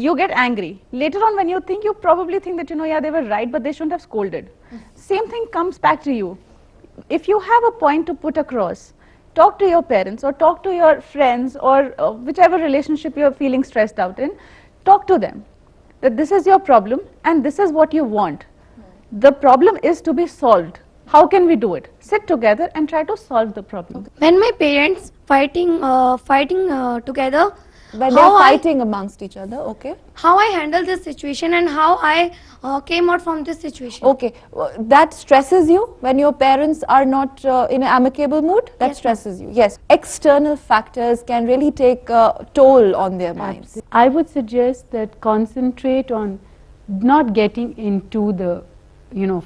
you get angry. Later on when you think, you probably think that, yeah, they were right, but they shouldn't have scolded. Same thing comes back to you. If you have a point to put across, talk to your parents or talk to your friends or whichever relationship you're feeling stressed out in, talk to them that this is your problem and this is what you want. The problem is to be solved. How can we do it? Sit together and try to solve the problem. When my parents fighting together, When they're fighting amongst each other, okay? how I handle this situation and how I came out from this situation. Okay, that stresses you when your parents are not in an amicable mood? That stresses you, yes. External factors can really take a toll on their minds. I would suggest that concentrate on not getting into the,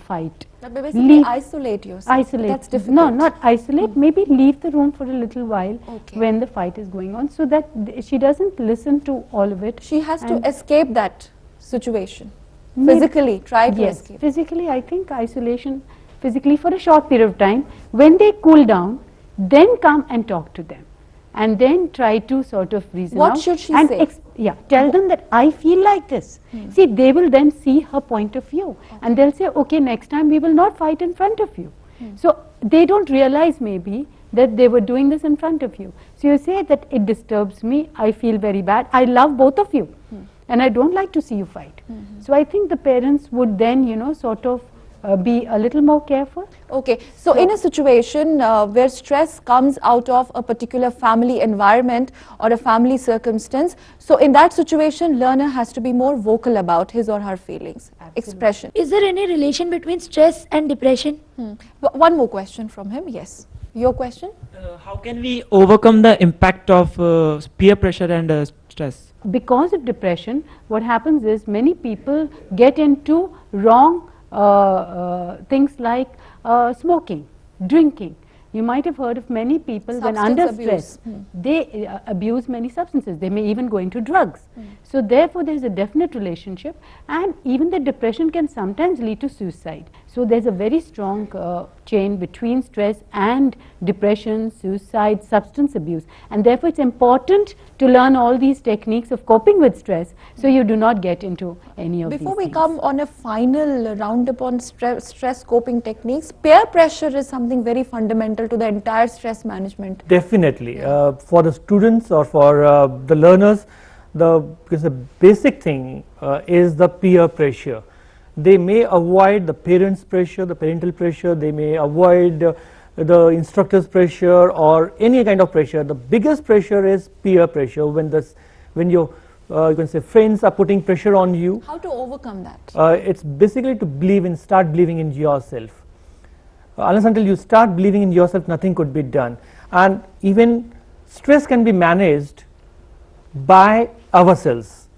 fight. But basically isolate yourself. Isolate. That's difficult. No, not isolate. Maybe leave the room for a little while Okay. when the fight is going on, so that she doesn't listen to all of it. She has to And escape that situation. Maybe- Physically, try to Yes, escape. physically, I think isolation, physically for a short period of time. When they cool down, then come and talk to them. And then try to sort of reason What out. should she and say? Tell them that I feel like this. See, they will then see her point of view. And they'll say, okay, next time we will not fight in front of you. So they don't realize maybe that they were doing this in front of you. So you say that it disturbs me, I feel very bad, I love both of you. And I don't like to see you fight. So I think the parents would then, sort of be a little more careful. Okay, so in a situation where stress comes out of a particular family environment or a family circumstance, so in that situation, learner has to be more vocal about his or her feelings, expression. Is there any relation between stress and depression? One more question from him, yes. Your question? How can we overcome the impact of peer pressure and stress? Because of depression, what happens is many people get into wrong things like smoking, drinking. You might have heard of many people when Substance under abuse. stress, they abuse many substances. They may even go into drugs. So therefore, there is a definite relationship, and even the depression can sometimes lead to suicide. So there's a very strong chain between stress and depression, suicide, substance abuse, and therefore it's important to learn all these techniques of coping with stress, so you do not get into any of Before these we things. come on a final roundup on stress coping techniques, peer pressure is something very fundamental to the entire stress management. Definitely. For the students or for the learners, because the basic thing is the peer pressure. They may avoid the parents' pressure, the parental pressure, they may avoid the instructor's pressure or any kind of pressure. The biggest pressure is peer pressure when your you can say friends are putting pressure on you. How to overcome that? It's basically to start believing in yourself. Unless until you start believing in yourself, nothing could be done. And even stress can be managed by ourselves.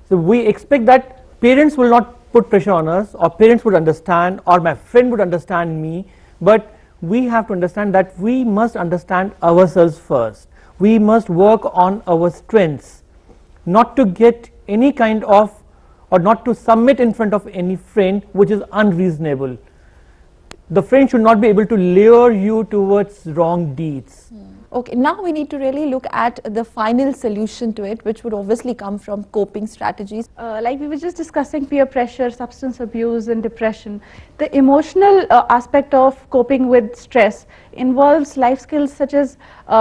So we expect that parents will not put pressure on us, or parents would understand, or my friend would understand me, but we have to understand that we must understand ourselves first. We must work on our strengths, not to get any kind of, or not to submit in front of any friend which is unreasonable. The friend should not be able to lure you towards wrong deeds. Okay, now we need to really look at the final solution to it, which would obviously come from coping strategies. Like we were just discussing peer pressure, substance abuse and depression. The emotional aspect of coping with stress involves life skills such as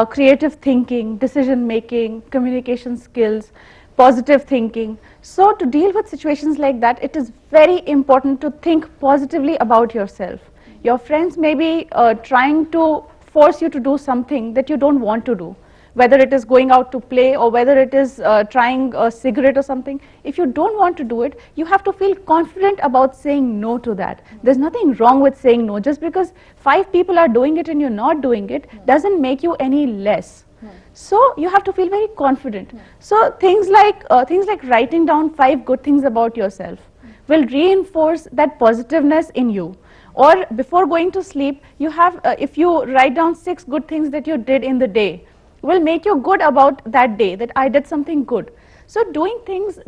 creative thinking, decision making, communication skills, positive thinking. So to deal with situations like that, it is very important to think positively about yourself. Your friends may be trying to force you to do something that you don't want to do, whether it is going out to play or whether it is trying a cigarette or something. If you don't want to do it, you have to feel confident about saying no to that. There's nothing wrong with saying no. Just because 5 people are doing it and you're not doing it doesn't make you any less. So you have to feel very confident. So things like writing down 5 good things about yourself will reinforce that positiveness in you. Or before going to sleep, you have, if you write down 6 good things that you did in the day, will make you good about that day, that I did something good. So doing things,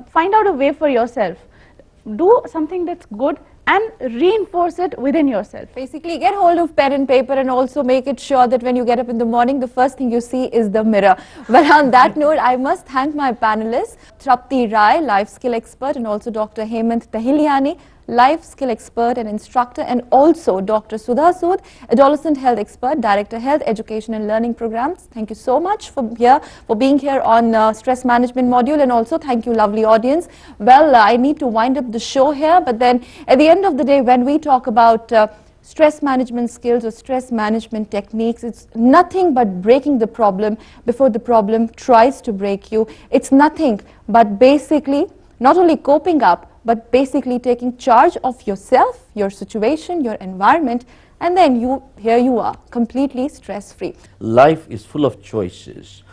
find out a way for yourself. Do something that's good and reinforce it within yourself. Basically, get hold of pen and paper and also make it sure that when you get up in the morning, the first thing you see is the mirror. Well, on that note, I must thank my panelists, Trapti Rai, life skill expert, and also Dr. Hemant Tahiliani, life skill expert and instructor, and also Dr. Sudha Sood, adolescent health expert, director health education and learning programs. Thank you so much for being here on stress management module, and also thank you, lovely audience. Well, I need to wind up the show here, but then at the end of the day, when we talk about stress management skills or stress management techniques, it's nothing but breaking the problem before the problem tries to break you. It's nothing but basically not only coping up, but basically taking charge of yourself, your situation, your environment, and then here you are, completely stress-free. Life is full of choices.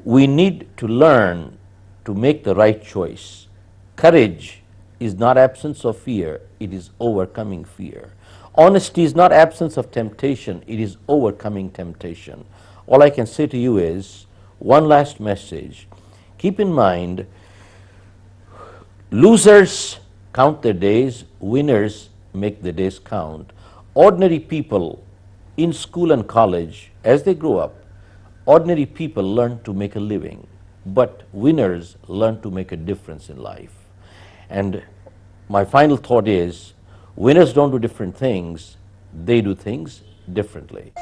We need to learn to make the right choice. Courage is not absence of fear, it is overcoming fear. Honesty is not absence of temptation, it is overcoming temptation. All I can say to you is, one last message. Keep in mind, losers count their days, winners make their days count. Ordinary people in school and college, as they grow up, ordinary people learn to make a living, but winners learn to make a difference in life. And my final thought is, winners don't do different things, they do things differently.